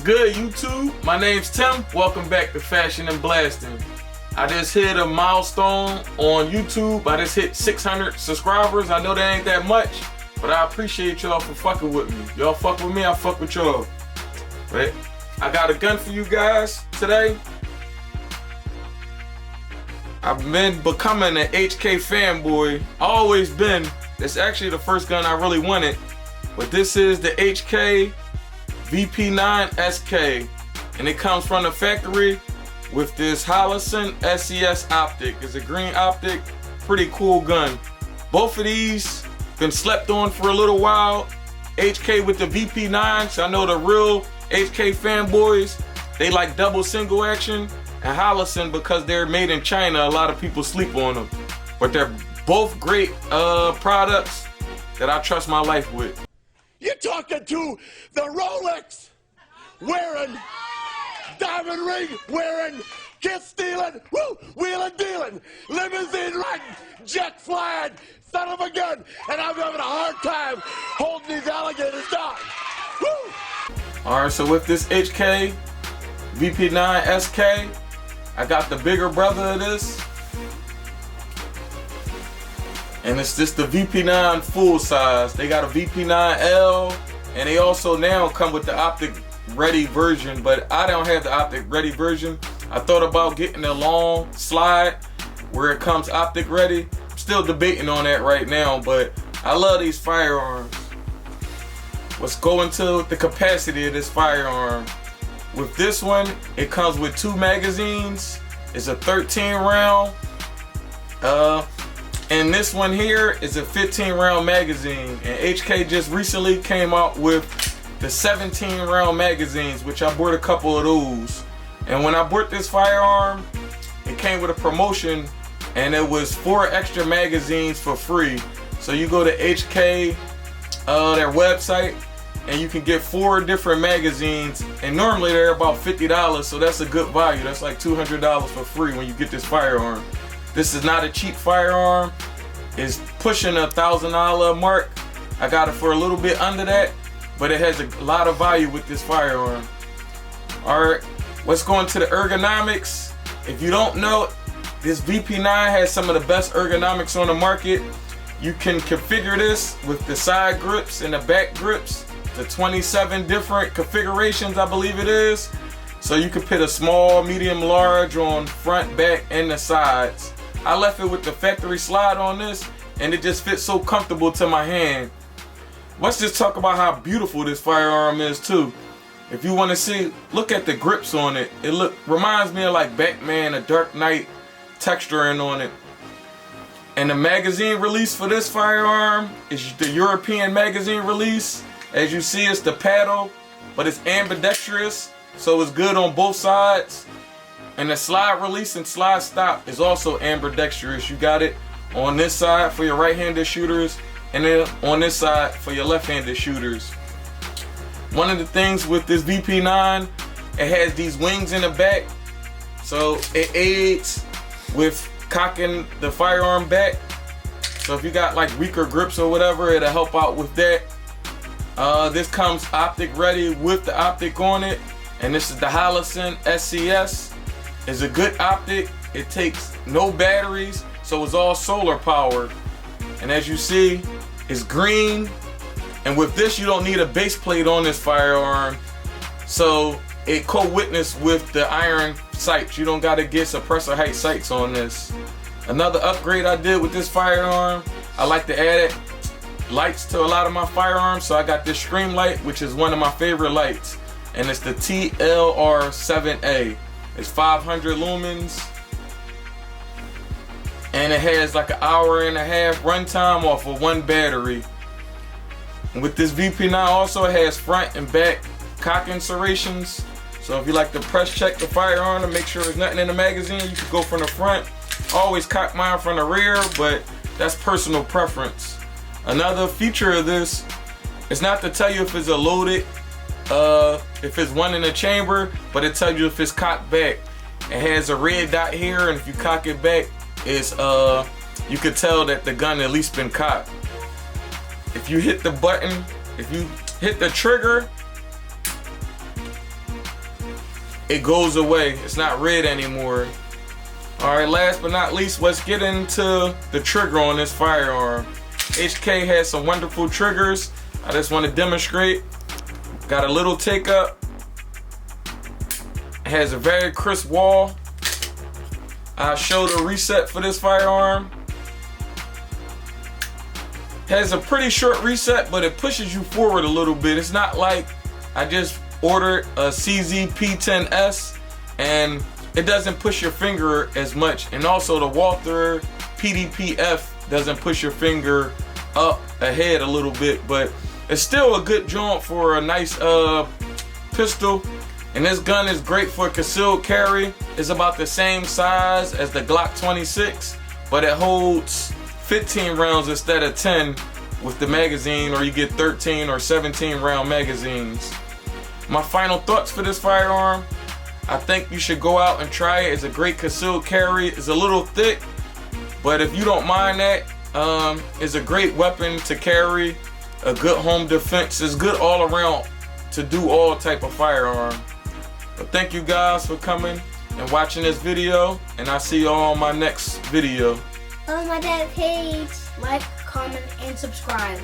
good, YouTube? My name's Tim. Welcome back to Fashion and Blasting. I just hit a milestone on YouTube. I just hit 600 subscribers. I know that ain't that much, but I appreciate y'all for fucking with me. Y'all fuck with me, I fuck with y'all. Right? I got a gun for you guys today. I've been becoming an HK fanboy. Always been. It's actually the first gun I really wanted. But this is the HK VP9SK. And it comes from the factory with this Holosun SES optic. It's a green optic. Pretty cool gun. Both of these been slept on for a little while. HK with the VP9. So I know the real HK fanboys, they like double single action. And Holosun, because they're made in China, a lot of people sleep on them. But they're both great products that I trust my life with. You're talking to the Rolex wearing, diamond ring wearing, kiss stealing, wheeling dealing, limousine riding, jet flying, son of a gun, and I'm having a hard time holding these alligators down. Woo! Alright, so with this HK VP9SK, I got the bigger brother of this. And it's just the VP9 full size. They got a VP9L, and they also now come with the optic ready version, but I don't have the optic ready version. I thought about getting a long slide where it comes optic ready. I'm still debating on that right now, but I love these firearms. Let's go into the capacity of this firearm. With this one, it comes with 2 magazines. It's a 13 round. And this one here is a 15 round magazine. And HK just recently came out with the 17 round magazines, which I bought a couple of those. And when I bought this firearm, it came with a promotion and it was 4 extra magazines for free. So you go to HK, their website, and you can get 4 different magazines, and normally they're about $50, so that's a good value. That's like $200 for free when you get this firearm. This is not a cheap firearm. It's pushing a $1,000 mark. I got it for a little bit under that, but it has a lot of value with this firearm. Alright, let's go into the ergonomics. If you don't know, this VP9 has some of the best ergonomics on the market. You can configure this with the side grips and the back grips. The 27 different configurations, I believe it is. So you can put a small, medium, large on front, back, and the sides. I left it with the factory slide on this, and it just fits so comfortable to my hand. Let's just talk about how beautiful this firearm is too. If you want to see, look at the grips on it. It reminds me of like Batman, a Dark Knight texturing on it. And the magazine release for this firearm is the European magazine release. As you see, it's the paddle, but it's ambidextrous, so it's good on both sides. And the slide release and slide stop is also ambidextrous. You got it on this side for your right-handed shooters, and then on this side for your left-handed shooters. One of the things with this VP9, it has these wings in the back, so it aids with cocking the firearm back. So if you got like weaker grips or whatever, it'll help out with that. This comes optic ready with the optic on it, and this is the Holosun SES. It's a good optic. It takes no batteries, so it's all solar powered. And as you see, it's green. And with this, you don't need a base plate on this firearm, so it co-witness with the iron sights. You don't got to get suppressor height sights on this. Another upgrade I did with this firearm, I like to add lights to a lot of my firearms, so I got this stream light, which is one of my favorite lights, and it's the TLR7A. It's 500 lumens, and it has like an 1.5 hour runtime off of 1 battery. And with this VP9 also, it has front and back cocking serrations, so if you like to press check the firearm to make sure there's nothing in the magazine, you can go from the front. I always cock mine from the rear, but that's personal preference. Another feature of this is not to tell you if it's a loaded, if it's one in the chamber, but it tells you if it's cocked back. It has a red dot here, and if you cock it back, it's you could tell that the gun at least been cocked. If you hit the button, if you hit the trigger, it goes away. It's not red anymore. Alright, last but not least, let's get into the trigger on this firearm. HK has some wonderful triggers. I just want to demonstrate. Got a little take up. It has a very crisp wall. I'll show the reset for this firearm. It has a pretty short reset, but it pushes you forward a little bit. It's not like I just ordered a CZ-P10S and it doesn't push your finger as much. And also the Walther PDP-F doesn't push your finger up ahead a little bit, but it's still a good joint for a nice pistol. And this gun is great for concealed carry. It's about the same size as the Glock 26, but it holds 15 rounds instead of 10 with the magazine, or you get 13 or 17 round magazines. My final thoughts for this firearm: I think you should go out and try it. It's a great concealed carry. It's a little thick, but if you don't mind that, it's a great weapon to carry, a good home defense. It's good all around to do all type of firearm. But thank you guys for coming and watching this video, and I'll see you all on my next video. On my dad's page, like, comment, and subscribe.